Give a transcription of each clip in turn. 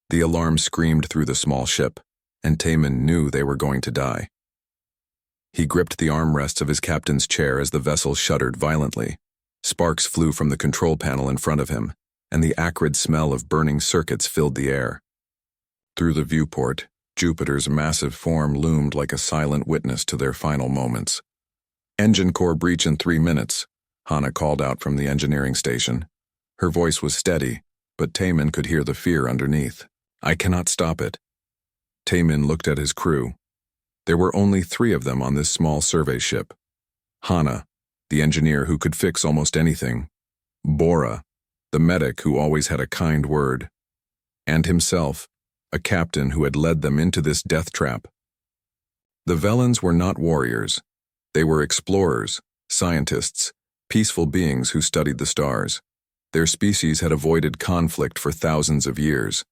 The alarm screamed through the small ship, and Taman knew they were going to die. He gripped the armrests of his captain's chair as the vessel shuddered violently. Sparks flew from the control panel in front of him, and the acrid smell of burning circuits filled the air. Through the viewport, Jupiter's massive form loomed like a silent witness to their final moments. "Engine core breach in 3 minutes," Hana called out from the engineering station. Her voice was steady, but Taman could hear the fear underneath. "I cannot stop it." Taman looked at his crew. There were only 3 of them on this small survey ship. Hana, the engineer who could fix almost anything. Bora, the medic who always had a kind word. And himself, a captain who had led them into this death trap. The Velans were not warriors. They were explorers, scientists, peaceful beings who studied the stars. Their species had avoided conflict for thousands of years.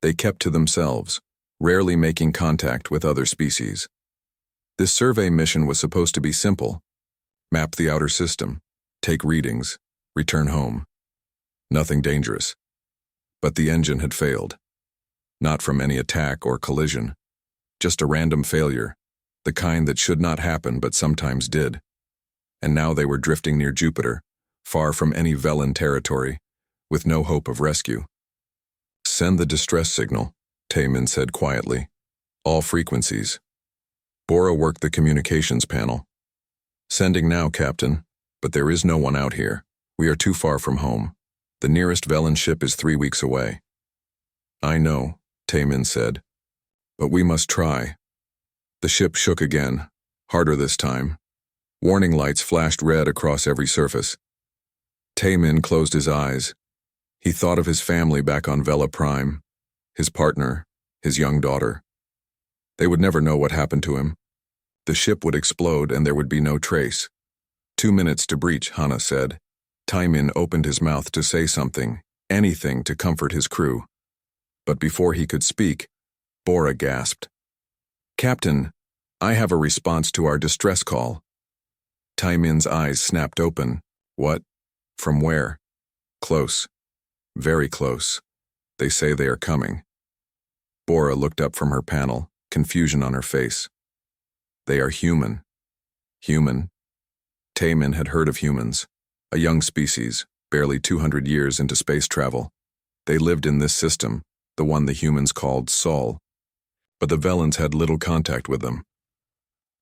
They kept to themselves, rarely making contact with other species. This survey mission was supposed to be simple. Map the outer system, take readings, return home. Nothing dangerous. But the engine had failed. Not from any attack or collision. Just a random failure, the kind that should not happen but sometimes did. And now they were drifting near Jupiter, far from any Velan territory, with no hope of rescue. "Send the distress signal," Taman said quietly. "All frequencies." Bora worked the communications panel. "Sending now, Captain, but there is no one out here. We are too far from home. The nearest Velan ship is 3 weeks away." "I know," Taman said, "but we must try." The ship shook again, harder this time. Warning lights flashed red across every surface. Taman closed his eyes. He thought of his family back on Vela Prime, his partner, his young daughter. They would never know what happened to him. The ship would explode and there would be no trace. 2 minutes to breach, Hana said. Taman opened his mouth to say something, anything to comfort his crew. But before he could speak, Bora gasped. "Captain, I have a response to our distress call." Taman's eyes snapped open. "What? From where?" "Close. Very close. They say they are coming." Bora looked up from her panel, confusion on her face. "They are human." Human? Taman had heard of humans, a young species, barely 200 years into space travel. They lived in this system, the one the humans called Sol. But the Velans had little contact with them.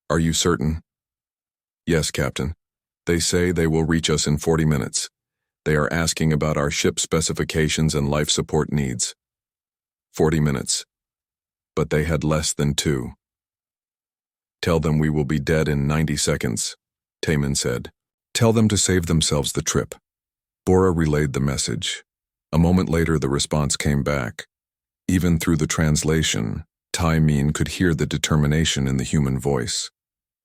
"Are you certain?" "Yes, Captain. They say they will reach us in 40 minutes. They are asking about our ship specifications and life support needs." 40 minutes. But they had less than 2. "Tell them we will be dead in 90 seconds, Taman said. "Tell them to save themselves the trip." Bora relayed the message. A moment later the response came back. Even through the translation, Taman could hear the determination in the human voice.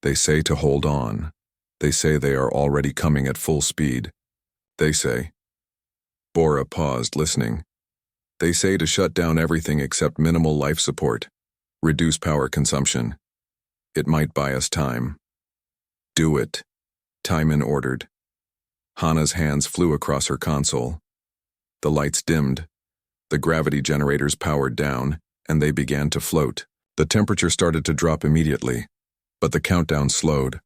"They say to hold on. They say they are already coming at full speed. They say." Bora paused, listening. "They say to shut down everything except minimal life support. Reduce power consumption. It might buy us time." "Do it," Taman ordered. Hana's hands flew across her console. The lights dimmed. The gravity generators powered down, and they began to float. The temperature started to drop immediately, but the countdown slowed.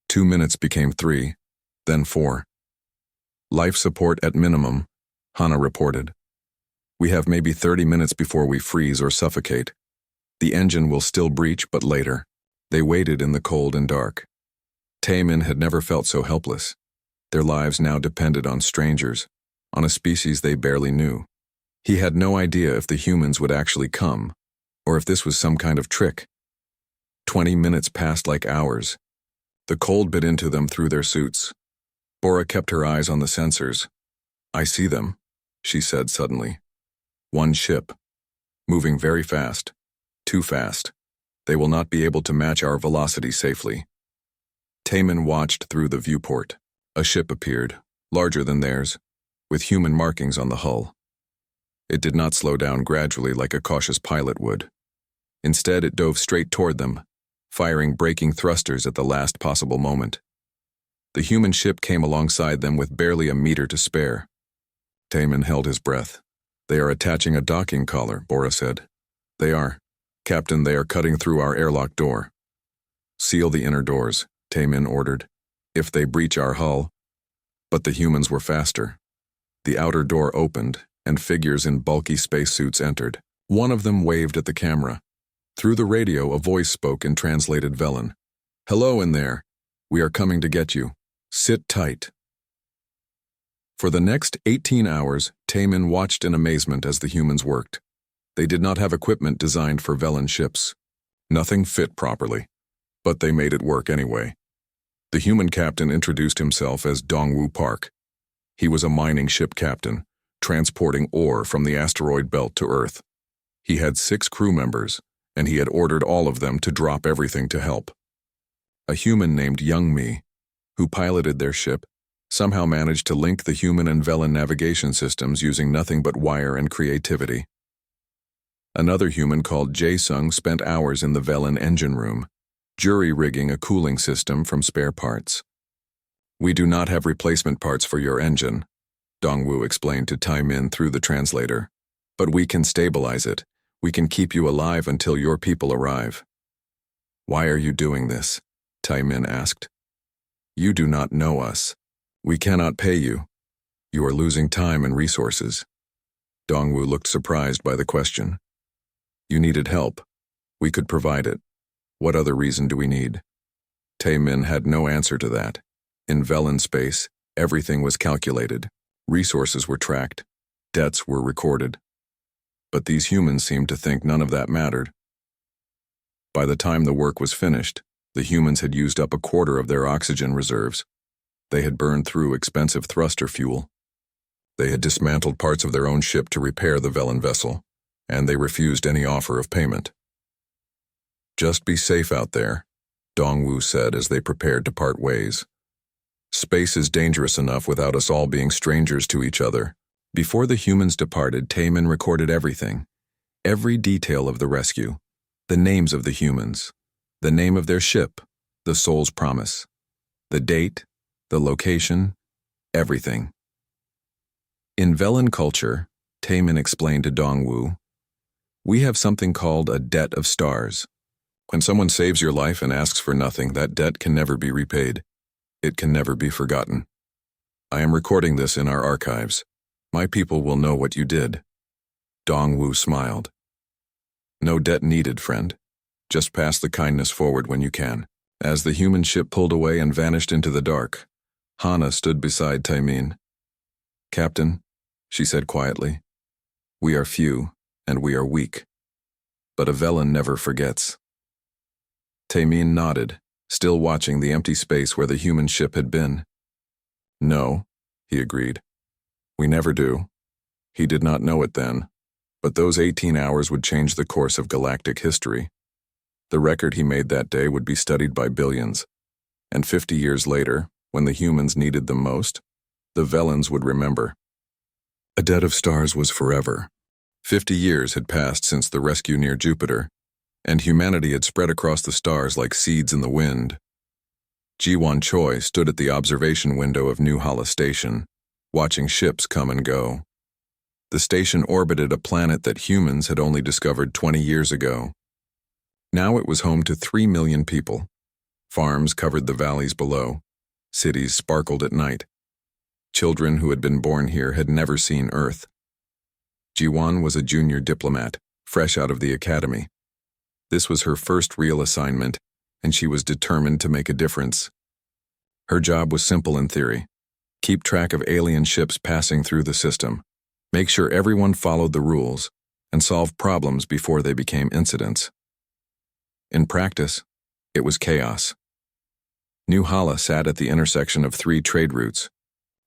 2 minutes became 3, then 4. "Life support at minimum," Hana reported. "We have maybe 30 minutes before we freeze or suffocate. The engine will still breach, but later." They waited in the cold and dark. Taman had never felt so helpless. Their lives now depended on strangers, on a species they barely knew. He had no idea if the humans would actually come, or if this was some kind of trick. 20 minutes passed like hours. The cold bit into them through their suits. Bora kept her eyes on the sensors. "I see them," she said suddenly. "One ship. Moving very fast. Too fast. They will not be able to match our velocity safely." Taman watched through the viewport. A ship appeared, larger than theirs, with human markings on the hull. It did not slow down gradually like a cautious pilot would. Instead, it dove straight toward them, firing braking thrusters at the last possible moment. The human ship came alongside them with barely a meter to spare. Taman held his breath. They are attaching a docking collar, Bora said. They are. Captain, they are cutting through our airlock door. Seal the inner doors, Taemin ordered. If they breach our hull. But the humans were faster. The outer door opened, and figures in bulky spacesuits entered. One of them waved at the camera. Through the radio, a voice spoke in translated Velen. Hello in there. We are coming to get you. Sit tight. For the next 18 hours, Taemin watched in amazement as the humans worked. They did not have equipment designed for Velen ships. Nothing fit properly. But they made it work anyway. The human captain introduced himself as Dongwoo Park. He was a mining ship captain, transporting ore from the asteroid belt to Earth. He had 6 crew members, and he had ordered all of them to drop everything to help. A human named Youngmi, who piloted their ship, somehow managed to link the human and Velen navigation systems using nothing but wire and creativity. Another human called Jae-sung spent hours in the Velen engine room, jury-rigging a cooling system from spare parts. We do not have replacement parts for your engine, Dongwoo explained to Taemin through the translator. But we can stabilize it. We can keep you alive until your people arrive. Why are you doing this? Taemin asked. You do not know us. We cannot pay you. You are losing time and resources. Dongwoo looked surprised by the question. You needed help. We could provide it. What other reason do we need? Taemin had no answer to that. In Velen space, everything was calculated. Resources were tracked. Debts were recorded. But these humans seemed to think none of that mattered. By the time the work was finished, the humans had used up a quarter of their oxygen reserves. They had burned through expensive thruster fuel. They had dismantled parts of their own ship to repair the Velen vessel, and they refused any offer of payment. Just be safe out there, Dongwoo said as they prepared to part ways. Space is dangerous enough without us all being strangers to each other. Before the humans departed, Taemin recorded everything. Every detail of the rescue. The names of the humans. The name of their ship. The Soul's Promise. The date. The location. Everything. In Velen culture, Taemin explained to Dongwoo, we have something called a debt of stars. When someone saves your life and asks for nothing, that debt can never be repaid. It can never be forgotten. I am recording this in our archives. My people will know what you did. Dongwoo smiled. No debt needed, friend. Just pass the kindness forward when you can. As the human ship pulled away and vanished into the dark, Hana stood beside Taemin. Captain, she said quietly, we are few and we are weak. But a Velen never forgets. Taemin nodded, still watching the empty space where the human ship had been. No, he agreed. We never do. He did not know it then, but those 18 hours would change the course of galactic history. The record he made that day would be studied by billions, and 50 years later, when the humans needed them most, the Velens would remember. A debt of stars was forever. 50 years had passed since the rescue near Jupiter, and humanity had spread across the stars like seeds in the wind. Ji-won Choi stood at the observation window of New Hala Station, watching ships come and go. The station orbited a planet that humans had only discovered 20 years ago. Now it was home to 3 million people. Farms covered the valleys below. Cities sparkled at night. Children who had been born here had never seen Earth. Ji-won was a junior diplomat, fresh out of the academy. This was her first real assignment, and she was determined to make a difference. Her job was simple in theory. Keep track of alien ships passing through the system, make sure everyone followed the rules, and solve problems before they became incidents. In practice, it was chaos. New Hala sat at the intersection of 3 trade routes.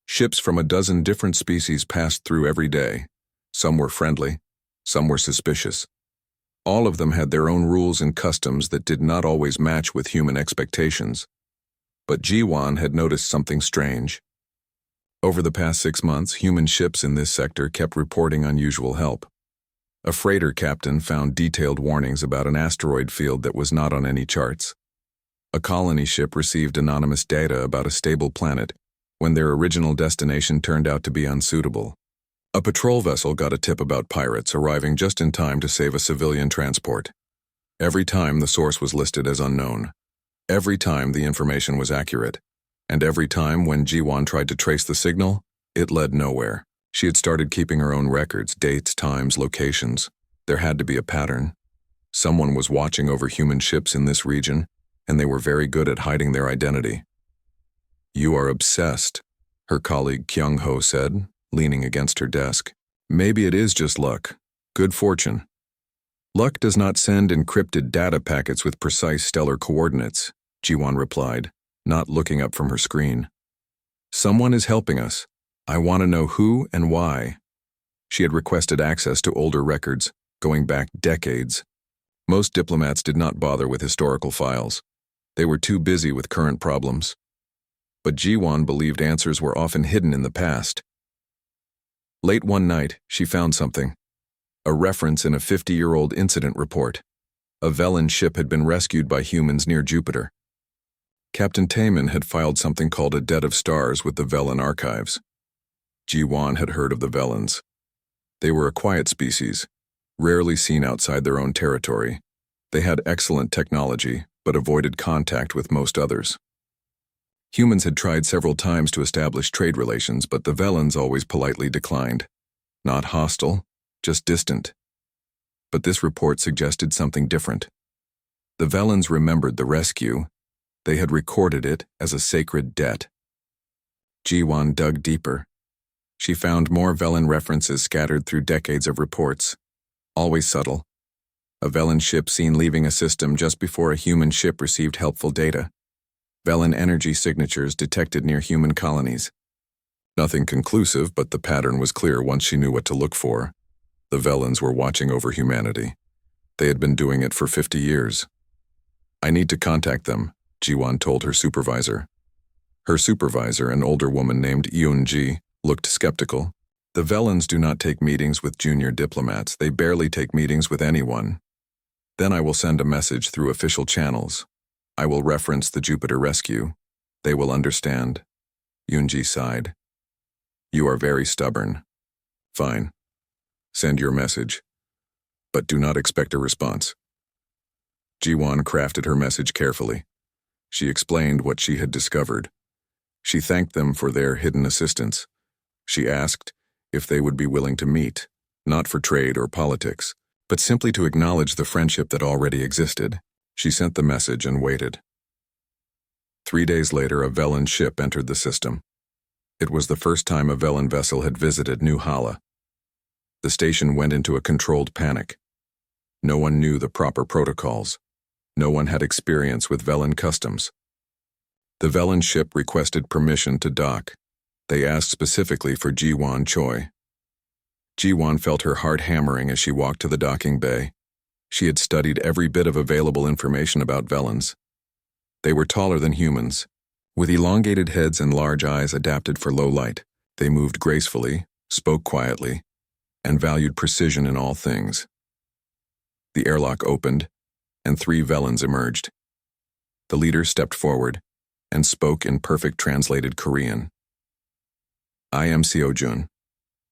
Ships from a dozen different species passed through every day. Some were friendly, some were suspicious. All of them had their own rules and customs that did not always match with human expectations. But Ji-won had noticed something strange. Over the past 6 months, human ships in this sector kept reporting unusual help. A freighter captain found detailed warnings about an asteroid field that was not on any charts. A colony ship received anonymous data about a stable planet when their original destination turned out to be unsuitable. A patrol vessel got a tip about pirates arriving just in time to save a civilian transport. Every time the source was listed as unknown. Every time the information was accurate. And every time when Jiwon tried to trace the signal, it led nowhere. She had started keeping her own records, dates, times, locations. There had to be a pattern. Someone was watching over human ships in this region, and they were very good at hiding their identity. "You are obsessed," her colleague Kyung-ho said, leaning against her desk. "Maybe it is just luck. Good fortune." "Luck does not send encrypted data packets with precise stellar coordinates," Jiwon replied, not looking up from her screen. "Someone is helping us. I want to know who and why." She had requested access to older records, going back decades. Most diplomats did not bother with historical files. They were too busy with current problems. But Jiwon believed answers were often hidden in the past. Late one night, she found something. A reference in a 50-year-old incident report. A Velen ship had been rescued by humans near Jupiter. Captain Taemin had filed something called a Debt of Stars with the Velen archives. Jiwon had heard of the Velens. They were a quiet species, rarely seen outside their own territory. They had excellent technology, but avoided contact with most others. Humans had tried several times to establish trade relations, but the Velens always politely declined. Not hostile, just distant. But this report suggested something different. The Velens remembered the rescue. They had recorded it as a sacred debt. Jiwon dug deeper. She found more Velen references scattered through decades of reports. Always subtle. A Velen ship seen leaving a system just before a human ship received helpful data. Velen energy signatures detected near human colonies. Nothing conclusive, but the pattern was clear once she knew what to look for. The Velens were watching over humanity. They had been doing it for 50 years. "I need to contact them," Jiwon told her supervisor. Her supervisor, an older woman named Yoon-ji, looked skeptical. "The Velens do not take meetings with junior diplomats. They barely take meetings with anyone. Then I will send a message through official channels. I will reference the Jupiter rescue. They will understand." Yoon-ji sighed. "You are very stubborn. Fine. Send your message. But do not expect a response." Jiwon crafted her message carefully. She explained what she had discovered. She thanked them for their hidden assistance. She asked if they would be willing to meet, not for trade or politics, but simply to acknowledge the friendship that already existed. She sent the message and waited. 3 days later, a Velen ship entered the system. It was the first time a Velen vessel had visited New Hala. The station went into a controlled panic. No one knew the proper protocols. No one had experience with Velen customs. The Velen ship requested permission to dock. They asked specifically for Jiwon Choi. Jiwon felt her heart hammering as she walked to the docking bay. She had studied every bit of available information about Velens. They were taller than humans, with elongated heads and large eyes adapted for low light. They moved gracefully, spoke quietly, and valued precision in all things. The airlock opened, and 3 Velens emerged. The leader stepped forward and spoke in perfect translated Korean. "I am Seo-jun.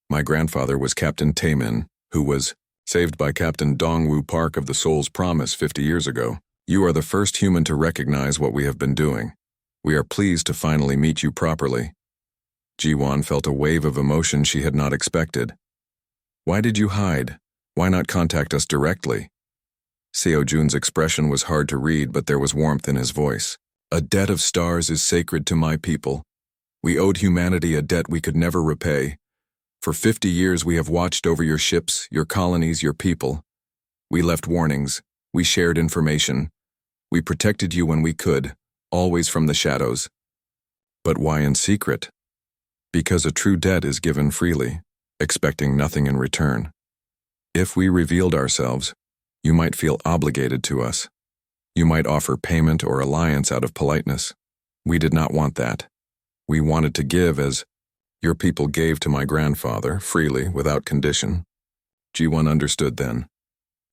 My grandfather was Captain Taemin, who was saved by Captain Dongwoo Park of the Soul's Promise 50 years ago. You are the first human to recognize what we have been doing. We are pleased to finally meet you properly." Jiwon felt a wave of emotion she had not expected. "Why did you hide? Why not contact us directly?" Seo-jun's expression was hard to read, but there was warmth in his voice. "A debt of stars is sacred to my people. We owed humanity a debt we could never repay. For 50 years we have watched over your ships, your colonies, your people. We left warnings. We shared information. We protected you when we could, always from the shadows. But why in secret? Because a true debt is given freely, expecting nothing in return. If we revealed ourselves, you might feel obligated to us. You might offer payment or alliance out of politeness. We did not want that. We wanted to give as your people gave to my grandfather, freely, without condition." Jiwon understood then.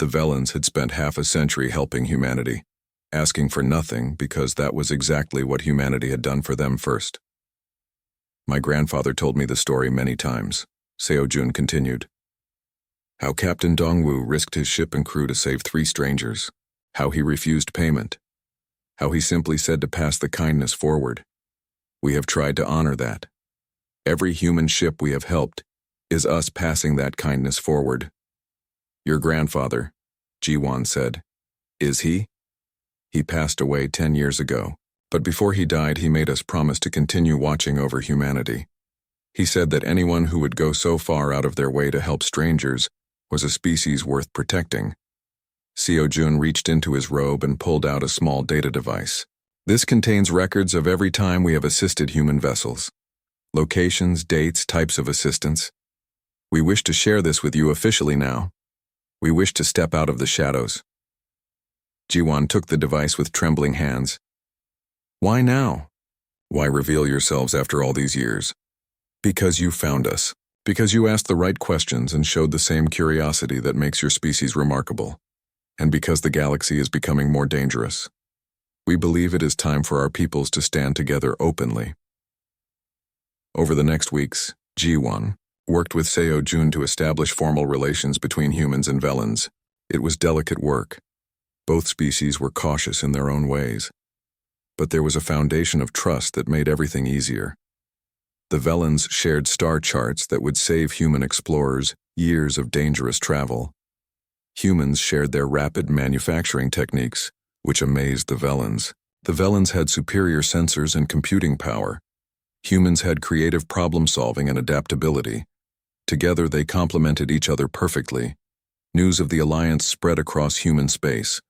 The Velens had spent half a century helping humanity, asking for nothing because that was exactly what humanity had done for them first. "My grandfather told me the story many times. Seo-jun continued. How Captain Dongwoo risked his ship and crew to save 3 strangers. How he refused payment. How he simply said to pass the kindness forward. We have tried to honor that. Every human ship we have helped is us passing that kindness forward. Your grandfather, Ji-won said. Is he? He passed away 10 years ago, but before he died he made us promise to continue watching over humanity. He said that anyone who would go so far out of their way to help strangers was a species worth protecting. Seo-jun reached into his robe and pulled out a small data device. This contains records of every time we have assisted human vessels. Locations, dates, types of assistance. We wish to share this with you officially now. We wish to step out of the shadows. Ji-won took the device with trembling hands. Why now? Why reveal yourselves after all these years? Because you found us. Because you asked the right questions and showed the same curiosity that makes your species remarkable. And because the galaxy is becoming more dangerous. We believe it is time for our peoples to stand together openly. Over the next weeks, Ji-won worked with Seo-jun to establish formal relations between humans and Velans. It was delicate work. Both species were cautious in their own ways. But there was a foundation of trust that made everything easier. The Velans shared star charts that would save human explorers years of dangerous travel. Humans shared their rapid manufacturing techniques, which amazed the Velans. The Velans had superior sensors and computing power. Humans had creative problem-solving and adaptability. Together they complemented each other perfectly. News of the alliance spread across human space.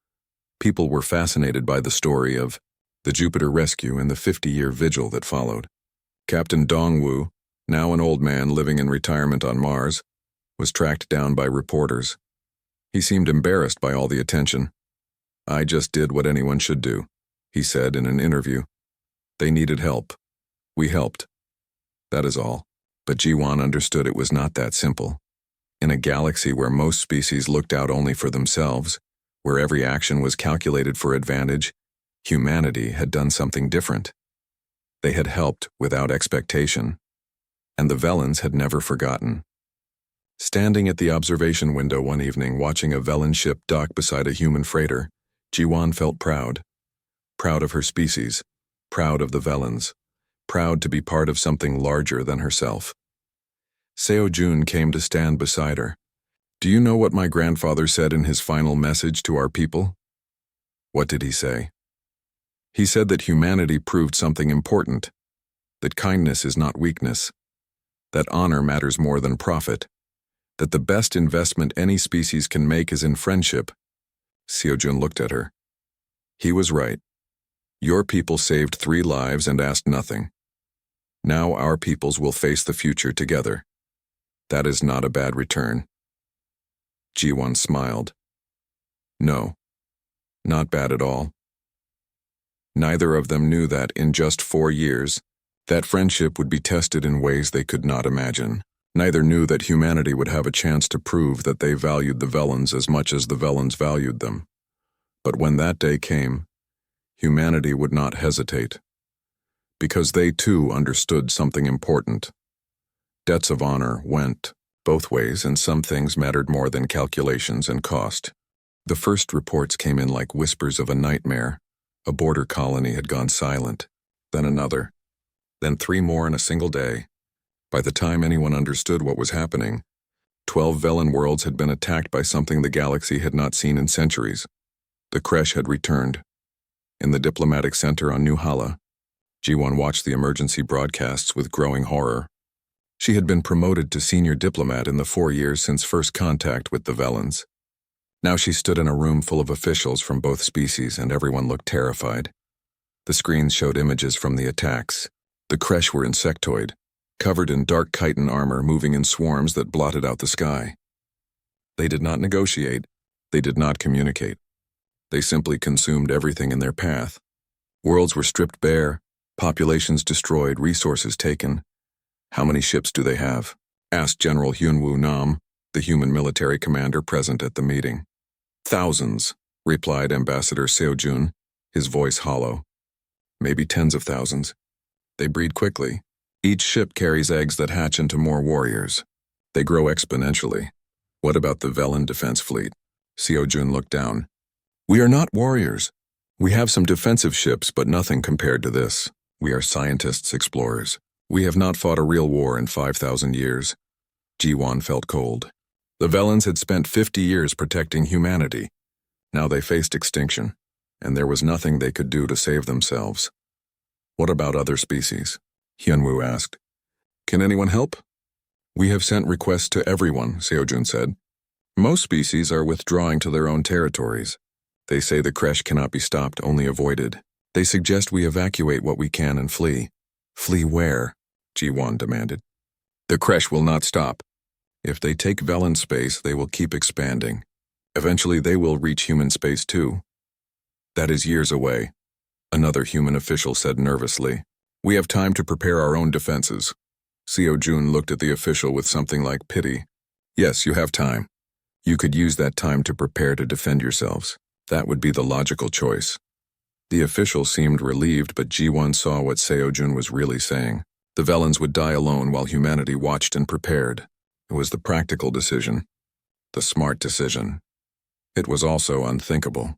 People were fascinated by the story of the Jupiter rescue and the 50-year vigil that followed. Captain Dongwoo, now an old man living in retirement on Mars, was tracked down by reporters. He seemed embarrassed by all the attention. I just did what anyone should do, he said in an interview. They needed help. We helped. That is all. But Ji-won understood it was not that simple. In a galaxy where most species looked out only for themselves, where every action was calculated for advantage, humanity had done something different. They had helped without expectation. And the Velans had never forgotten. Standing at the observation window one evening watching a Velan ship dock beside a human freighter, Ji-won felt proud. Proud of her species. Proud of the Velans. Proud to be part of something larger than herself. Seo-jun came to stand beside her. Do you know what my grandfather said in his final message to our people? What did he say? He said that humanity proved something important. That kindness is not weakness. That honor matters more than profit. That the best investment any species can make is in friendship. Seo-jun looked at her. He was right. Your people saved 3 lives and asked nothing. Now our peoples will face the future together. That is not a bad return. Ji-won smiled. No, not bad at all. Neither of them knew that in just 4 years, that friendship would be tested in ways they could not imagine. Neither knew that humanity would have a chance to prove that they valued the Velans as much as the Velans valued them. But when that day came, humanity would not hesitate. Because they too understood something important. Debts of honor went both ways, and some things mattered more than calculations and cost. The first reports came in like whispers of a nightmare. A border colony had gone silent, then another, then 3 more in a single day. By the time anyone understood what was happening, 12 Velan worlds had been attacked by something the galaxy had not seen in centuries. The Kresh had returned. In the diplomatic center on New Hala, Ji-won watched the emergency broadcasts with growing horror. She had been promoted to senior diplomat in the 4 years since first contact with the Velans. Now she stood in a room full of officials from both species, and everyone looked terrified. The screens showed images from the attacks. The Kresh were insectoid, covered in dark chitin armor moving in swarms that blotted out the sky. They did not negotiate. They did not communicate. They simply consumed everything in their path. Worlds were stripped bare, populations destroyed, resources taken. How many ships do they have? Asked General Hyunwoo Nam, the human military commander present at the meeting. Thousands, replied Ambassador Seo-jun, his voice hollow. Maybe tens of thousands. They breed quickly. Each ship carries eggs that hatch into more warriors. They grow exponentially. What about the Velen defense fleet? Seo-jun looked down. We are not warriors. We have some defensive ships, but nothing compared to this. We are scientists, explorers. We have not fought a real war in 5,000 years. Ji-won felt cold. The Velens had spent 50 years protecting humanity. Now they faced extinction, and there was nothing they could do to save themselves. What about other species? Hyunwoo asked. Can anyone help? We have sent requests to everyone, Seo-jun said. Most species are withdrawing to their own territories. They say the crash cannot be stopped, only avoided. They suggest we evacuate what we can and flee. Flee where? Ji-won demanded. The crash will not stop. If they take Velen space, they will keep expanding. Eventually they will reach human space too. That is years away, another human official said nervously. We have time to prepare our own defenses. Seo-jun looked at the official with something like pity. Yes, you have time. You could use that time to prepare to defend yourselves. That would be the logical choice. The official seemed relieved, but Ji-won saw what Seo-jun was really saying. The Velens would die alone while humanity watched and prepared. It was the practical decision. The smart decision. It was also unthinkable.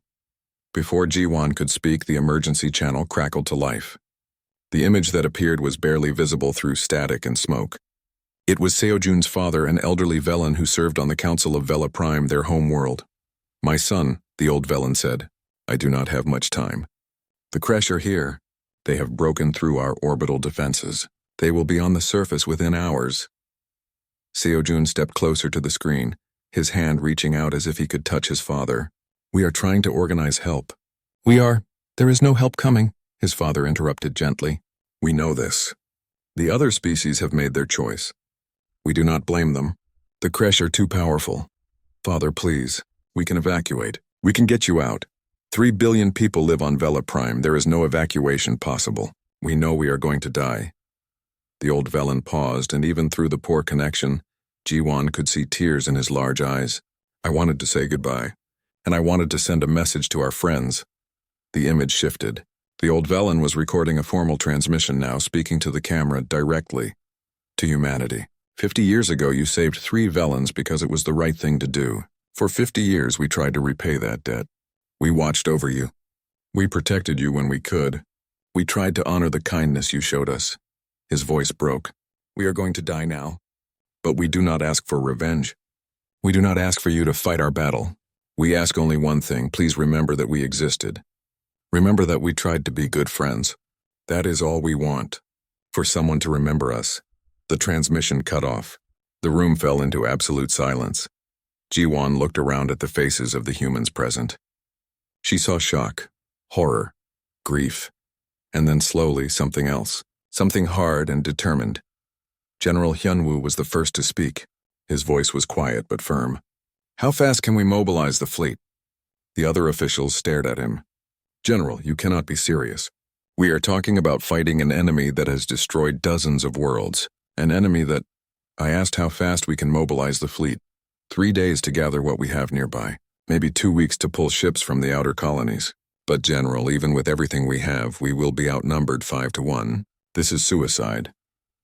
Before Ji-won could speak, the emergency channel crackled to life. The image that appeared was barely visible through static and smoke. It was Seo-jun's father, an elderly Velen who served on the Council of Vela Prime, their home world. My son, the old Velen said, I do not have much time. The Kresh are here. They have broken through our orbital defenses. They will be on the surface within hours. Seo-jun stepped closer to the screen, his hand reaching out as if he could touch his father. We are trying to organize help. There is no help coming, his father interrupted gently. We know this. The other species have made their choice. We do not blame them. The Kresh are too powerful. Father, please. We can evacuate. We can get you out. 3 billion people live on Vela Prime. There is no evacuation possible. We know we are going to die. The old Velen paused, and even through the poor connection, Ji-won could see tears in his large eyes. I wanted to say goodbye, and I wanted to send a message to our friends. The image shifted. The old Velen was recording a formal transmission now, speaking to the camera directly. To humanity. 50 years ago, you saved 3 Velens because it was the right thing to do. For 50 years, we tried to repay that debt. We watched over you. We protected you when we could. We tried to honor the kindness you showed us. His voice broke. We are going to die now. But we do not ask for revenge. We do not ask for you to fight our battle. We ask only one thing. Please remember that we existed. Remember that we tried to be good friends. That is all we want. For someone to remember us. The transmission cut off. The room fell into absolute silence. Ji-won looked around at the faces of the humans present. She saw shock, horror, grief, and then slowly something else, something hard and determined. General Hyunwoo was the first to speak. His voice was quiet but firm. How fast can we mobilize the fleet? The other officials stared at him. General, you cannot be serious. We are talking about fighting an enemy that has destroyed dozens of worlds. An enemy that... I asked how fast we can mobilize the fleet. 3 days to gather what we have nearby. Maybe 2 weeks to pull ships from the outer colonies. But General, even with everything we have, we will be outnumbered 5-1. This is suicide.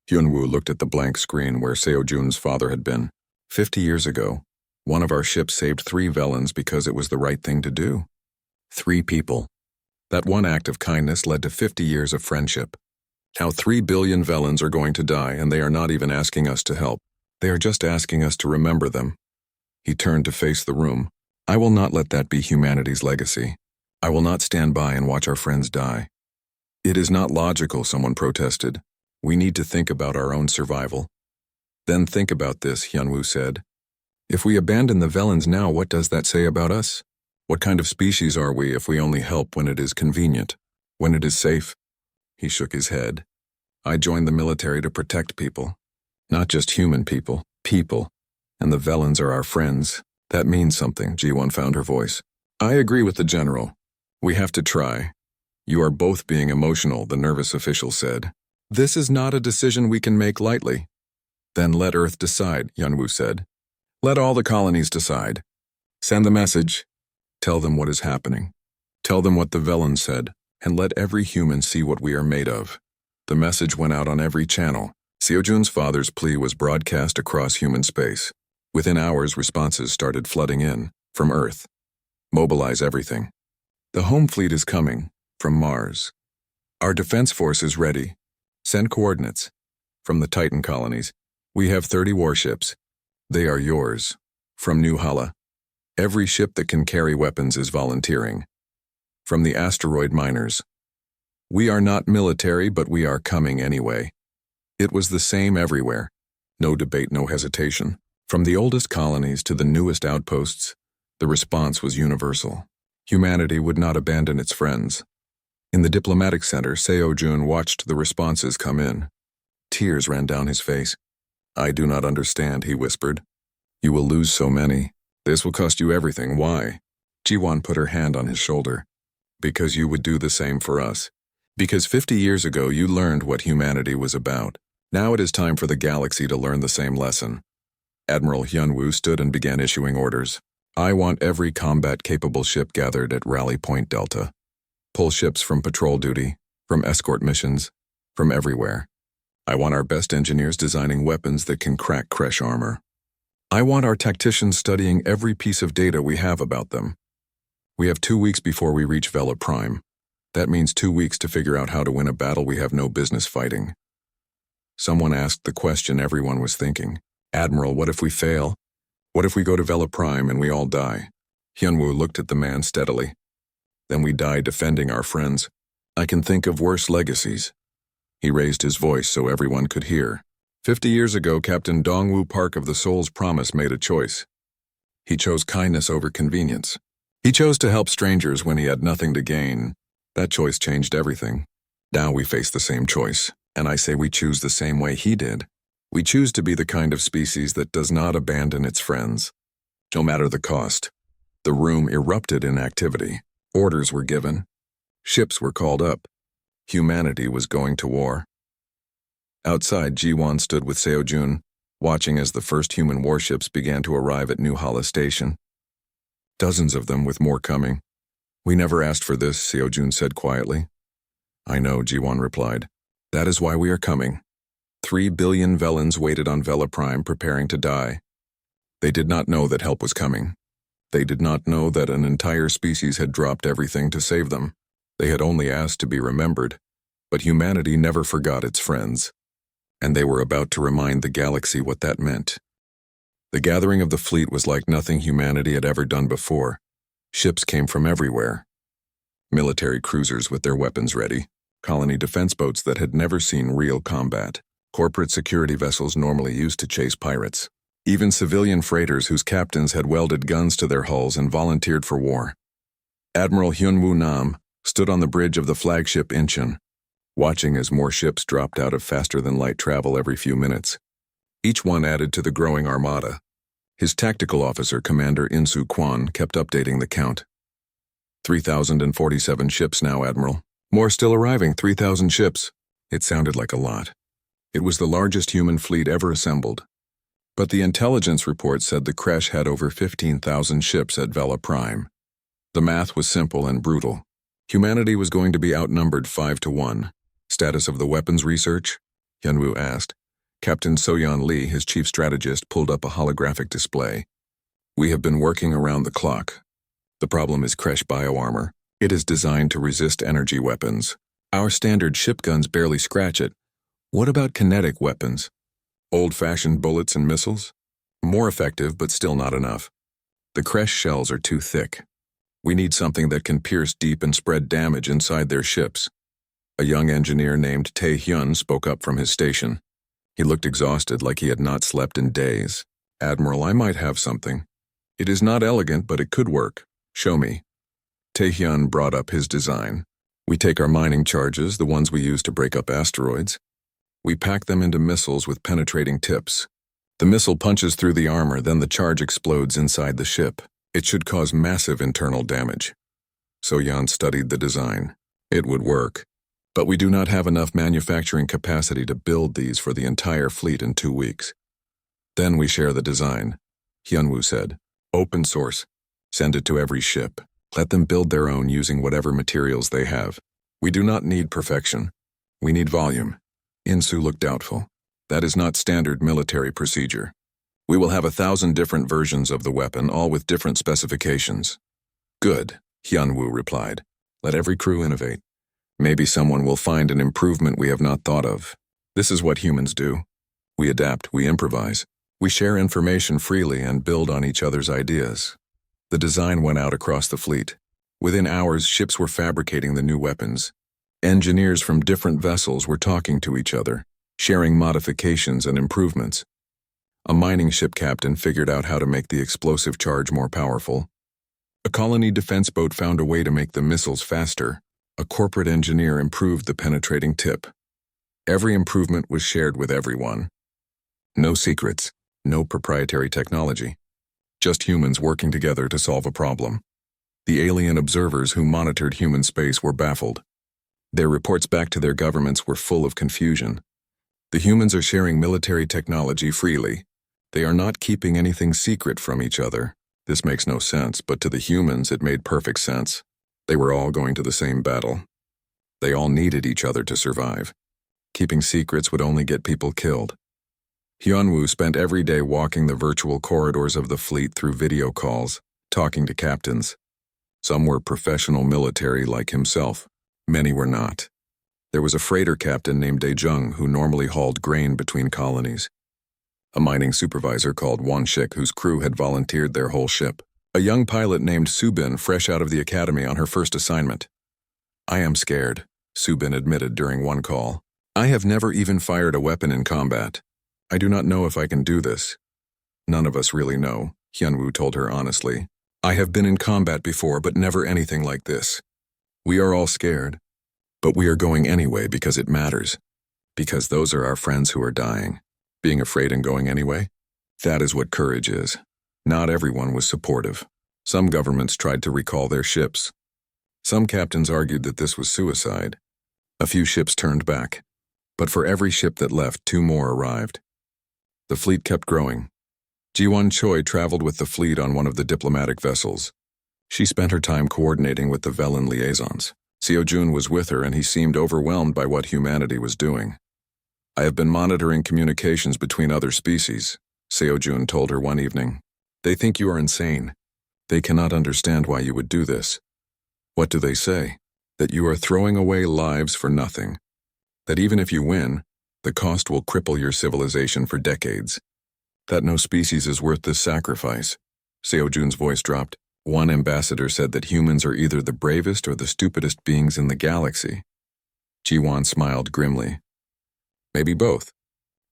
Hyunwoo looked at the blank screen where Seo-jun's father had been. 50 years ago, one of our ships saved 3 Velens because it was the right thing to do. 3 people. That one act of kindness led to 50 years of friendship. Now 3 billion Velens are going to die, and they are not even asking us to help. They are just asking us to remember them. He turned to face the room. I will not let that be humanity's legacy. I will not stand by and watch our friends die. It is not logical, someone protested. We need to think about our own survival. Then think about this, Hyunwoo said. If we abandon the Velens now, what does that say about us? What kind of species are we if we only help when it is convenient, when it is safe? He shook his head. I joined the military to protect people. Not just human people, people. And the Velens are our friends. That means something, Ji-won found her voice. I agree with the general. We have to try. You are both being emotional, the nervous official said. This is not a decision we can make lightly. Then let Earth decide, Hyunwoo said. Let all the colonies decide. Send the message. Tell them what is happening. Tell them what the Velen said, and let every human see what we are made of. The message went out on every channel. Seojun's father's plea was broadcast across human space. Within hours, responses started flooding in, from Earth. Mobilize everything. The home fleet is coming, from Mars. Our defense force is ready. Send coordinates. From the Titan colonies, we have 30 warships. They are yours. From New Hala, every ship that can carry weapons is volunteering. From the asteroid miners, we are not military, but we are coming anyway. It was the same everywhere. No debate, no hesitation. From the oldest colonies to the newest outposts, the response was universal. Humanity would not abandon its friends. In the diplomatic center, Seojun watched the responses come in. Tears ran down his face. I do not understand, he whispered. You will lose so many. This will cost you everything. Why? Jiwon put her hand on his shoulder. Because you would do the same for us. Because 50 years ago you learned what humanity was about. Now it is time for the galaxy to learn the same lesson. Admiral Hyunwoo stood and began issuing orders. I want every combat-capable ship gathered at Rally Point Delta. Pull ships from patrol duty, from escort missions, from everywhere. I want our best engineers designing weapons that can crack Kresh armor. I want our tacticians studying every piece of data we have about them. We have 2 weeks before we reach Vela Prime. That means 2 weeks to figure out how to win a battle we have no business fighting. Someone asked the question everyone was thinking. Admiral, what if we fail? What if we go to Vela Prime and we all die? Hyunwoo looked at the man steadily. Then we die defending our friends. I can think of worse legacies. He raised his voice so everyone could hear. 50 years ago, Captain Dongwoo Park of the Soul's Promise made a choice. He chose kindness over convenience. He chose to help strangers when he had nothing to gain. That choice changed everything. Now we face the same choice, and I say we choose the same way he did. We choose to be the kind of species that does not abandon its friends. No matter the cost. The room erupted in activity. Orders were given. Ships were called up. Humanity was going to war. Outside, Jiwon stood with Seojun, watching as the first human warships began to arrive at New Hala Station. Dozens of them, with more coming. We never asked for this, Seojun said quietly. I know, Jiwon replied. That is why we are coming. 3 billion Velans waited on Vela Prime, preparing to die. They did not know that help was coming. They did not know that an entire species had dropped everything to save them. They had only asked to be remembered. But humanity never forgot its friends. And they were about to remind the galaxy what that meant. The gathering of the fleet was like nothing humanity had ever done before. Ships came from everywhere. Military cruisers with their weapons ready. Colony defense boats that had never seen real combat. Corporate security vessels normally used to chase pirates. Even civilian freighters whose captains had welded guns to their hulls and volunteered for war. Admiral Hyunwoo Nam stood on the bridge of the flagship Incheon, watching as more ships dropped out of faster-than-light travel every few minutes. Each one added to the growing armada. His tactical officer, Commander Insu Kwan, kept updating the count. 3,047 ships now, Admiral. More still arriving, 3,000 ships. It sounded like a lot. It was the largest human fleet ever assembled. But the intelligence report said the Kresh had over 15,000 ships at Vela Prime. The math was simple and brutal. Humanity was going to be outnumbered 5-1. Status of the weapons research? Hyunwoo asked. Captain Soyeon Lee, his chief strategist, pulled up a holographic display. We have been working around the clock. The problem is Kresh bioarmor. It is designed to resist energy weapons. Our standard ship guns barely scratch it. What about kinetic weapons? Old-fashioned bullets and missiles? More effective, but still not enough. The Kresh shells are too thick. We need something that can pierce deep and spread damage inside their ships. A young engineer named Tae Hyun spoke up from his station. He looked exhausted, like he had not slept in days. Admiral, I might have something. It is not elegant, but it could work. Show me. Tae Hyun brought up his design. We take our mining charges, the ones we use to break up asteroids. We pack them into missiles with penetrating tips. The missile punches through the armor, then the charge explodes inside the ship. It should cause massive internal damage. Soyeon studied the design. It would work. But we do not have enough manufacturing capacity to build these for the entire fleet in 2 weeks. Then we share the design, Hyunwoo said. Open source. Send it to every ship. Let them build their own using whatever materials they have. We do not need perfection. We need volume. Insu looked doubtful. That is not standard military procedure. We will have 1,000 different versions of the weapon, all with different specifications. Good, Hyunwoo replied. Let every crew innovate. Maybe someone will find an improvement we have not thought of. This is what humans do. We adapt, we improvise. We share information freely and build on each other's ideas. The design went out across the fleet. Within hours, ships were fabricating the new weapons. Engineers from different vessels were talking to each other, sharing modifications and improvements. A mining ship captain figured out how to make the explosive charge more powerful. A colony defense boat found a way to make the missiles faster. A corporate engineer improved the penetrating tip. Every improvement was shared with everyone. No secrets, no proprietary technology. Just humans working together to solve a problem. The alien observers who monitored human space were baffled. Their reports back to their governments were full of confusion. The humans are sharing military technology freely. They are not keeping anything secret from each other. This makes no sense, but to the humans it made perfect sense. They were all going to the same battle. They all needed each other to survive. Keeping secrets would only get people killed. Hyunwoo spent every day walking the virtual corridors of the fleet through video calls, talking to captains. Some were professional military like himself. Many were not. There was a freighter captain named Daejung who normally hauled grain between colonies. A mining supervisor called Won-shik whose crew had volunteered their whole ship. A young pilot named Subin fresh out of the academy on her first assignment. I am scared, Subin admitted during one call. I have never even fired a weapon in combat. I do not know if I can do this. None of us really know, Hyunwoo told her honestly. I have been in combat before, but never anything like this. We are all scared. But we are going anyway because it matters. Because those are our friends who are dying. Being afraid and going anyway? That is what courage is. Not everyone was supportive. Some governments tried to recall their ships. Some captains argued that this was suicide. A few ships turned back. But for every ship that left, 2 more arrived. The fleet kept growing. Ji-won Choi traveled with the fleet on one of the diplomatic vessels. She spent her time coordinating with the Velen liaisons. Seo-jun was with her and he seemed overwhelmed by what humanity was doing. I have been monitoring communications between other species, Seo-jun told her one evening. They think you are insane. They cannot understand why you would do this. What do they say? That you are throwing away lives for nothing. That even if you win, the cost will cripple your civilization for decades. That no species is worth this sacrifice. Seo-jun's voice dropped. One ambassador said that humans are either the bravest or the stupidest beings in the galaxy. Ji-won smiled grimly. Maybe both.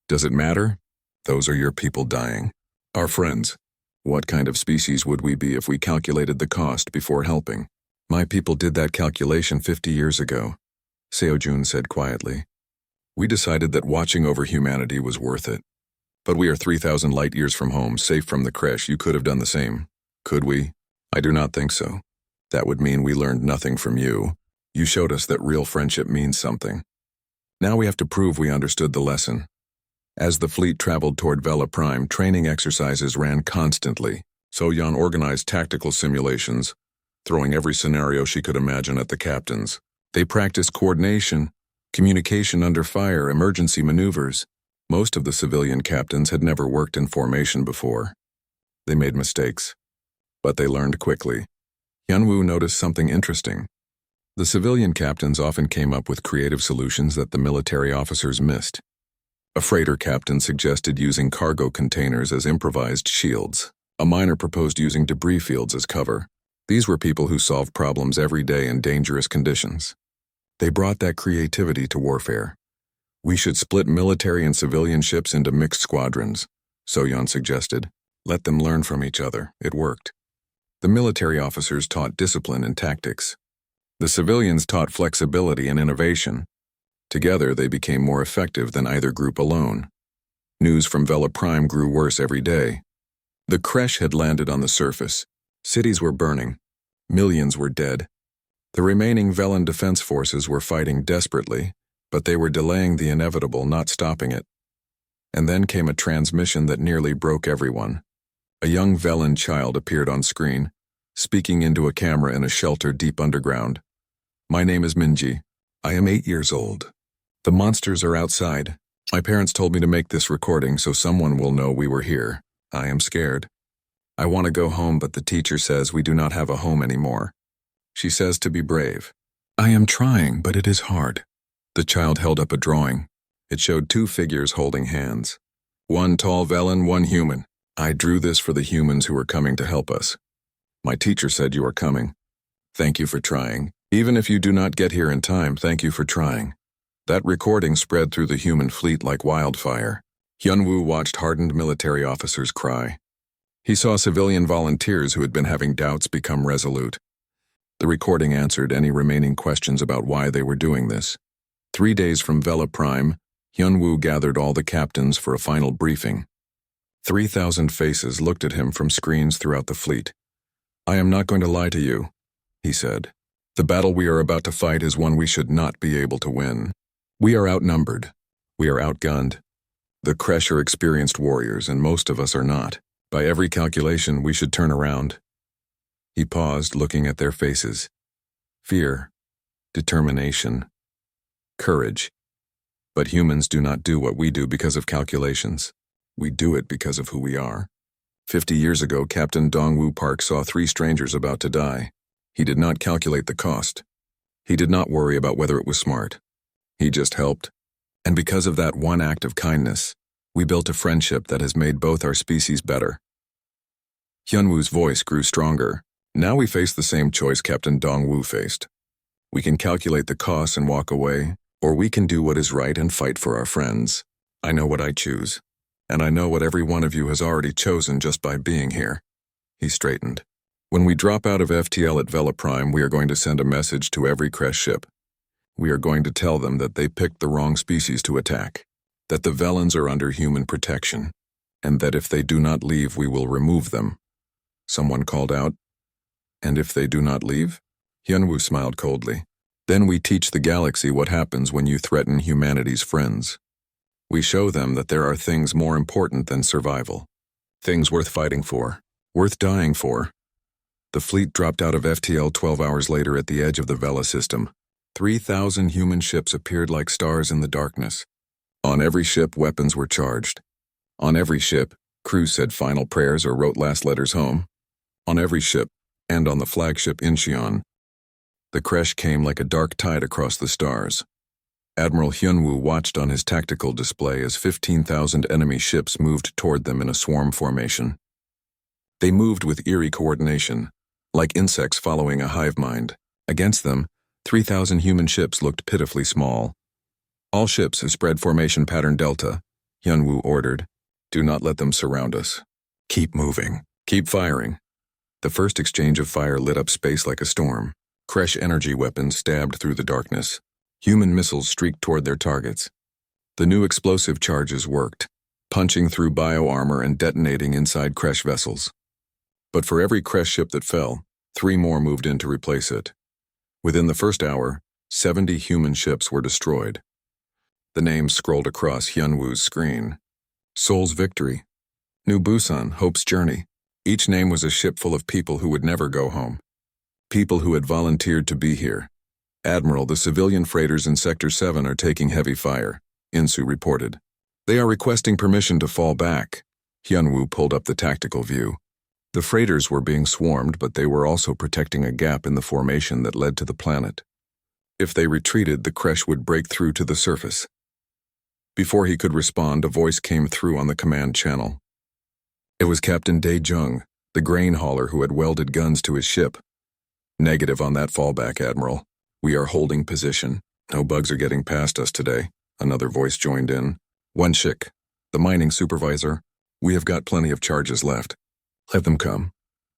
Does it matter? Those are your people dying. Our friends. What kind of species would we be if we calculated the cost before helping? My people did that calculation 50 years ago, Seo-jun said quietly. We decided that watching over humanity was worth it. But we are 3,000 light years from home, safe from the crash. You could have done the same. Could we? I do not think so. That would mean we learned nothing from you. You showed us that real friendship means something. Now we have to prove we understood the lesson. As the fleet traveled toward Vela Prime, training exercises ran constantly. So-yeon organized tactical simulations, throwing every scenario she could imagine at the captains. They practiced coordination, communication under fire, emergency maneuvers. Most of the civilian captains had never worked in formation before. They made mistakes, but they learned quickly. Hyunwoo noticed something interesting. The civilian captains often came up with creative solutions that the military officers missed. A freighter captain suggested using cargo containers as improvised shields. A miner proposed using debris fields as cover. These were people who solved problems every day in dangerous conditions. They brought that creativity to warfare. We should split military and civilian ships into mixed squadrons, So-yeon suggested. Let them learn from each other. It worked. The military officers taught discipline and tactics. The civilians taught flexibility and innovation. Together, they became more effective than either group alone. News from Vela Prime grew worse every day. The crash had landed on the surface. Cities were burning. Millions were dead. The remaining Velen defense forces were fighting desperately, but they were delaying the inevitable, not stopping it. And then came a transmission that nearly broke everyone. A young Velen child appeared on screen, speaking into a camera in a shelter deep underground. My name is Minji. I am 8 years old. The monsters are outside. My parents told me to make this recording so someone will know we were here. I am scared. I want to go home, but the teacher says we do not have a home anymore. She says to be brave. I am trying, but it is hard. The child held up a drawing. It showed two figures holding hands. One tall Velen, one human. I drew this for the humans who are coming to help us. My teacher said you are coming. Thank you for trying. Even if you do not get here in time, thank you for trying. That recording spread through the human fleet like wildfire. Hyunwoo watched hardened military officers cry. He saw civilian volunteers who had been having doubts become resolute. The recording answered any remaining questions about why they were doing this. 3 days from Vela Prime, Hyunwoo gathered all the captains for a final briefing. 3,000 faces looked at him from screens throughout the fleet. I am not going to lie to you, he said. The battle we are about to fight is one we should not be able to win. We are outnumbered. We are outgunned. The Kresh are experienced warriors, and most of us are not. By every calculation, we should turn around. He paused, looking at their faces. Fear, determination, courage. But humans do not do what we do because of calculations. We do it because of who we are. 50 years ago, Captain Dongwoo Park saw 3 strangers about to die. He did not calculate the cost. He did not worry about whether it was smart. He just helped. And because of that one act of kindness, we built a friendship that has made both our species better. Hyunwoo's voice grew stronger. Now we face the same choice Captain Dongwoo faced. We can calculate the costs and walk away, or we can do what is right and fight for our friends. I know what I choose. And I know what every one of you has already chosen just by being here. He straightened. When we drop out of FTL at Vela Prime, we are going to send a message to every Kresh ship. We are going to tell them that they picked the wrong species to attack, that the Velens are under human protection, and that if they do not leave, we will remove them. Someone called out. And if they do not leave? Hyunwoo smiled coldly. Then we teach the galaxy what happens when you threaten humanity's friends. We show them that there are things more important than survival. Things worth fighting for, worth dying for. The fleet dropped out of FTL 12 hours later at the edge of the Vela system. 3,000 human ships appeared like stars in the darkness. On every ship, weapons were charged. On every ship, crews said final prayers or wrote last letters home. On every ship, and on the flagship Incheon, the Kresh came like a dark tide across the stars. Admiral Hyunwoo watched on his tactical display as 15,000 enemy ships moved toward them in a swarm formation. They moved with eerie coordination, like insects following a hive mind. Against them, 3,000 human ships looked pitifully small. All ships have spread formation pattern Delta, Hyunwoo ordered. Do not let them surround us. Keep moving. Keep firing. The first exchange of fire lit up space like a storm. Kresh energy weapons stabbed through the darkness. Human missiles streaked toward their targets. The new explosive charges worked, punching through bio-armor and detonating inside Kresh vessels. But for every Kresh ship that fell, 3 more moved in to replace it. Within the first hour, 70 human ships were destroyed. The names scrolled across Hyunwoo's screen. Seoul's Victory. New Busan, Hope's Journey. Each name was a ship full of people who would never go home. People who had volunteered to be here. Admiral, the civilian freighters in Sector 7 are taking heavy fire, Insu reported. They are requesting permission to fall back. Hyunwoo pulled up the tactical view. The freighters were being swarmed, but they were also protecting a gap in the formation that led to the planet. If they retreated, the Kresh would break through to the surface. Before he could respond, a voice came through on the command channel. It was Captain Dae-jung, the grain hauler who had welded guns to his ship. Negative on that fallback, Admiral. We are holding position. No bugs are getting past us today. Another voice joined in. Wonshik, the mining supervisor. We have got plenty of charges left. Let them come.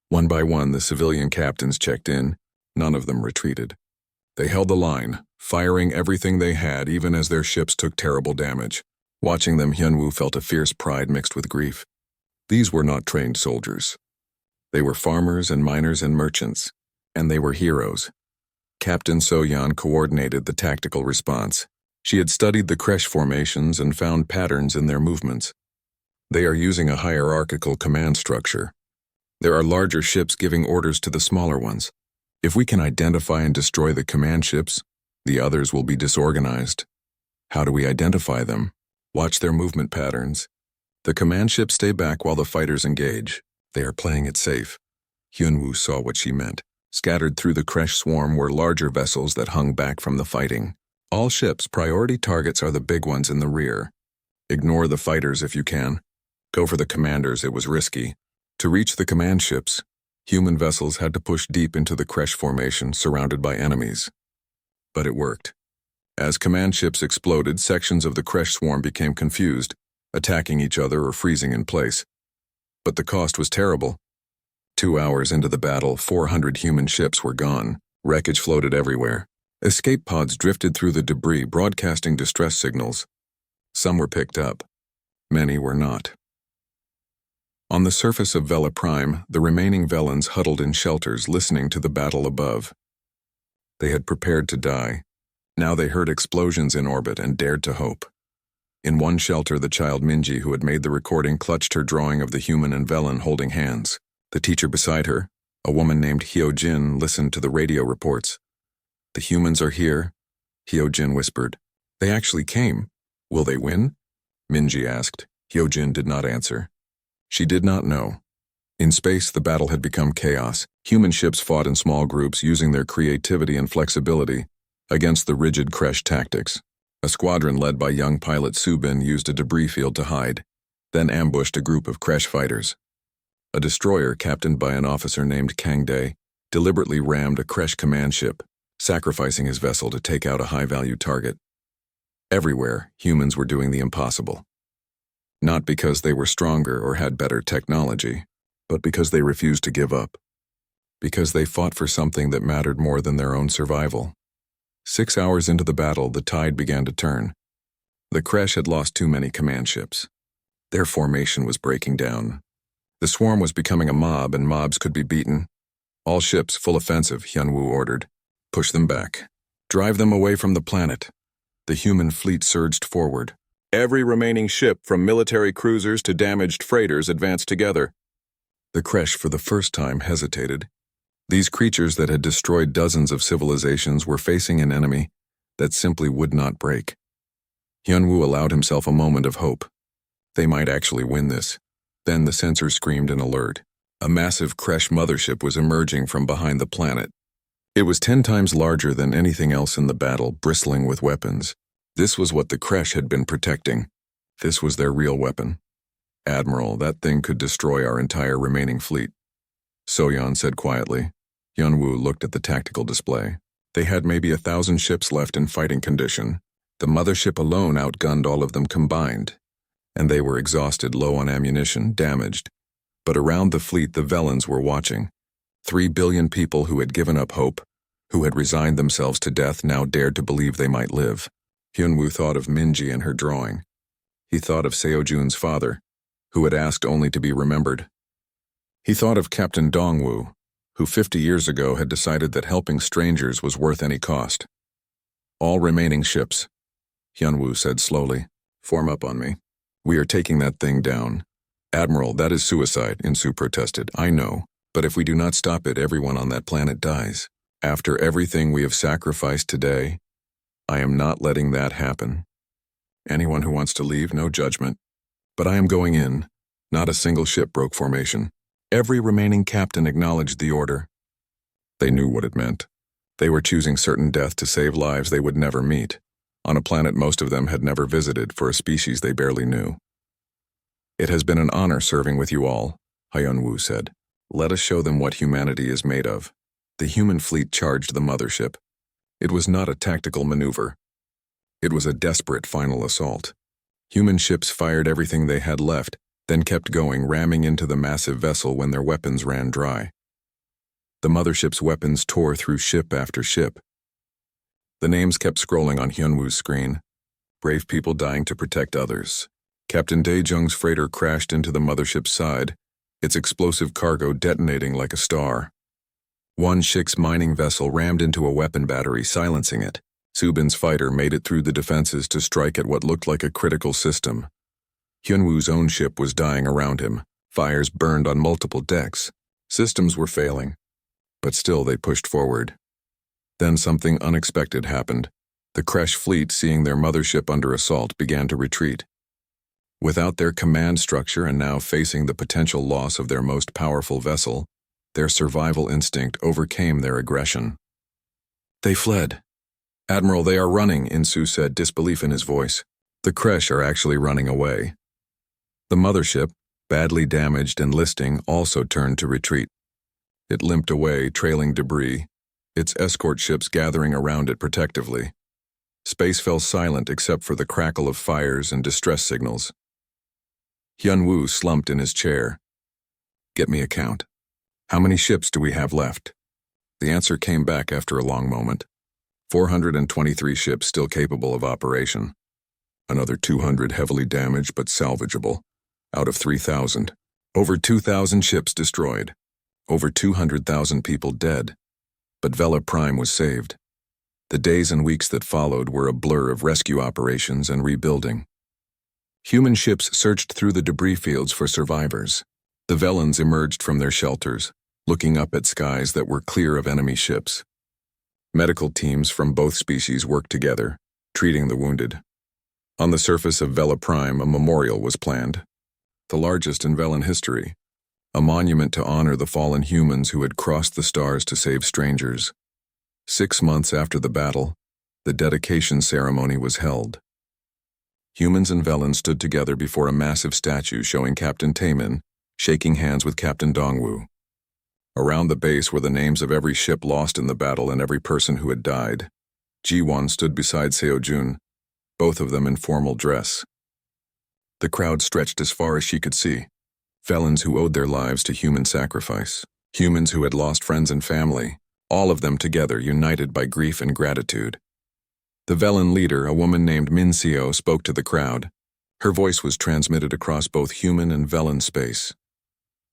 One by one, the civilian captains checked in. None of them retreated. They held the line, firing everything they had even as their ships took terrible damage. Watching them, Hyunwoo felt a fierce pride mixed with grief. These were not trained soldiers. They were farmers and miners and merchants, and they were heroes. Captain So-yeon coordinated the tactical response. She had studied the Kresh formations and found patterns in their movements. They are using a hierarchical command structure. There are larger ships giving orders to the smaller ones. If we can identify and destroy the command ships, the others will be disorganized. How do we identify them? Watch their movement patterns. The command ships stay back while the fighters engage. They are playing it safe. Hyunwoo saw what she meant. Scattered through the crash swarm were larger vessels that hung back from the fighting. All ships' priority targets are the big ones in the rear. Ignore the fighters if you can. Go for the commanders, it was risky. To reach the command ships, human vessels had to push deep into the crash formation surrounded by enemies. But it worked. As command ships exploded, sections of the crash swarm became confused, attacking each other or freezing in place. But the cost was terrible. 2 hours into the battle, 400 human ships were gone. Wreckage floated everywhere. Escape pods drifted through the debris, broadcasting distress signals. Some were picked up. Many were not. On the surface of Vela Prime, the remaining Velans huddled in shelters, listening to the battle above. They had prepared to die. Now they heard explosions in orbit and dared to hope. In one shelter, the child Minji, who had made the recording, clutched her drawing of the human and Velan holding hands. The teacher beside her, a woman named Hyojin, listened to the radio reports. "The humans are here," Hyojin whispered. "They actually came. Will they win?" Minji asked. Hyojin did not answer. She did not know. In space, the battle had become chaos. Human ships fought in small groups, using their creativity and flexibility against the rigid crash tactics. A squadron led by young pilot Subin used a debris field to hide, then ambushed a group of crash fighters. A destroyer, captained by an officer named Kang Dae, deliberately rammed a crash command ship, sacrificing his vessel to take out a high-value target. Everywhere, humans were doing the impossible. Not because they were stronger or had better technology, but because they refused to give up. Because they fought for something that mattered more than their own survival. 6 hours into the battle, the tide began to turn. The crash had lost too many command ships. Their formation was breaking down. The swarm was becoming a mob, and mobs could be beaten. "All ships, full offensive," Hyunwoo ordered. "Push them back. Drive them away from the planet." The human fleet surged forward. Every remaining ship, from military cruisers to damaged freighters, advanced together. The crash, for the first time, hesitated. These creatures that had destroyed dozens of civilizations were facing an enemy that simply would not break. Hyunwoo allowed himself a moment of hope. They might actually win this. Then the sensor screamed an alert. A massive crash mothership was emerging from behind the planet. It was 10 times larger than anything else in the battle, bristling with weapons. This was what the crash had been protecting. This was their real weapon. "Admiral, that thing could destroy our entire remaining fleet," Soyeon said quietly. Hyunwoo looked at the tactical display. They had maybe 1,000 ships left in fighting condition. The mothership alone outgunned all of them combined. And they were exhausted, low on ammunition, damaged. But around the fleet, the Velans were watching. 3 billion people who had given up hope, who had resigned themselves to death, now dared to believe they might live. Hyunwoo thought of Minji and her drawing. He thought of Seojun's father, who had asked only to be remembered. He thought of Captain Dongwoo, who 50 years ago had decided that helping strangers was worth any cost. "All remaining ships," Hyunwoo said slowly, "form up on me. We are taking that thing down." "Admiral, that is suicide," Insu protested. "I know, but if we do not stop it, everyone on that planet dies. After everything we have sacrificed today, I am not letting that happen. Anyone who wants to leave, no judgment. But I am going in." Not a single ship broke formation. Every remaining captain acknowledged the order. They knew what it meant. They were choosing certain death to save lives they would never meet, on a planet most of them had never visited, for a species they barely knew. "It has been an honor serving with you all," Hyunwoo said. "Let us show them what humanity is made of." The human fleet charged the mothership. It was not a tactical maneuver. It was a desperate final assault. Human ships fired everything they had left, then kept going, ramming into the massive vessel when their weapons ran dry. The mothership's weapons tore through ship after ship. The names kept scrolling on Hyunwoo's screen. Brave people dying to protect others. Captain Daejung's freighter crashed into the mothership's side, its explosive cargo detonating like a star. One Shik's mining vessel rammed into a weapon battery, silencing it. Subin's fighter made it through the defenses to strike at what looked like a critical system. Hyunwoo's own ship was dying around him. Fires burned on multiple decks. Systems were failing. But still they pushed forward. Then something unexpected happened. The crash fleet, seeing their mothership under assault, began to retreat. Without their command structure and now facing the potential loss of their most powerful vessel, their survival instinct overcame their aggression. They fled. Admiral, they are running, Insu said, disbelief in his voice. The Kresh are actually running away. The mothership, badly damaged and listing, also turned to retreat. It limped away, trailing debris, its escort ships gathering around it protectively. Space fell silent except for the crackle of fires and distress signals. Hyun-woo slumped in his chair. Get me a count. How many ships do we have left? The answer came back after a long moment. 423 ships still capable of operation. Another 200 heavily damaged but salvageable, out of 3,000. Over 2,000 ships destroyed. Over 200,000 people dead. But Vela Prime was saved. The days and weeks that followed were a blur of rescue operations and rebuilding. Human ships searched through the debris fields for survivors. The Velans emerged from their shelters, looking up at skies that were clear of enemy ships. Medical teams from both species worked together, treating the wounded. On the surface of Vela Prime, a memorial was planned, the largest in Velan history, a monument to honor the fallen humans who had crossed the stars to save strangers. 6 months after the battle, the dedication ceremony was held. Humans and Velans stood together before a massive statue showing Captain Taemin shaking hands with Captain Dongwoo. Around the base were the names of every ship lost in the battle and every person who had died. Ji-won stood beside Seo-jun, both of them in formal dress. The crowd stretched as far as she could see. Felons who owed their lives to human sacrifice. Humans who had lost friends and family, all of them together united by grief and gratitude. The Velan leader, a woman named Min Seo, spoke to the crowd. Her voice was transmitted across both human and Velan space.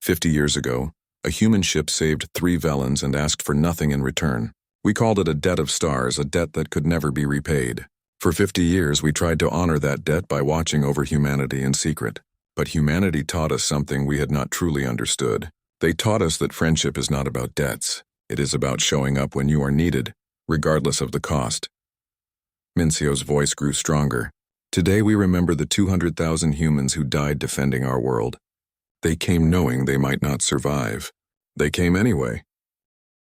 50 years ago, a human ship saved 3 Velans and asked for nothing in return. We called it a debt of stars, a debt that could never be repaid. For 50 years, we tried to honor that debt by watching over humanity in secret. But humanity taught us something we had not truly understood. They taught us that friendship is not about debts. It is about showing up when you are needed, regardless of the cost. Minseo's voice grew stronger. Today we remember the 200,000 humans who died defending our world. They came knowing they might not survive. They came anyway.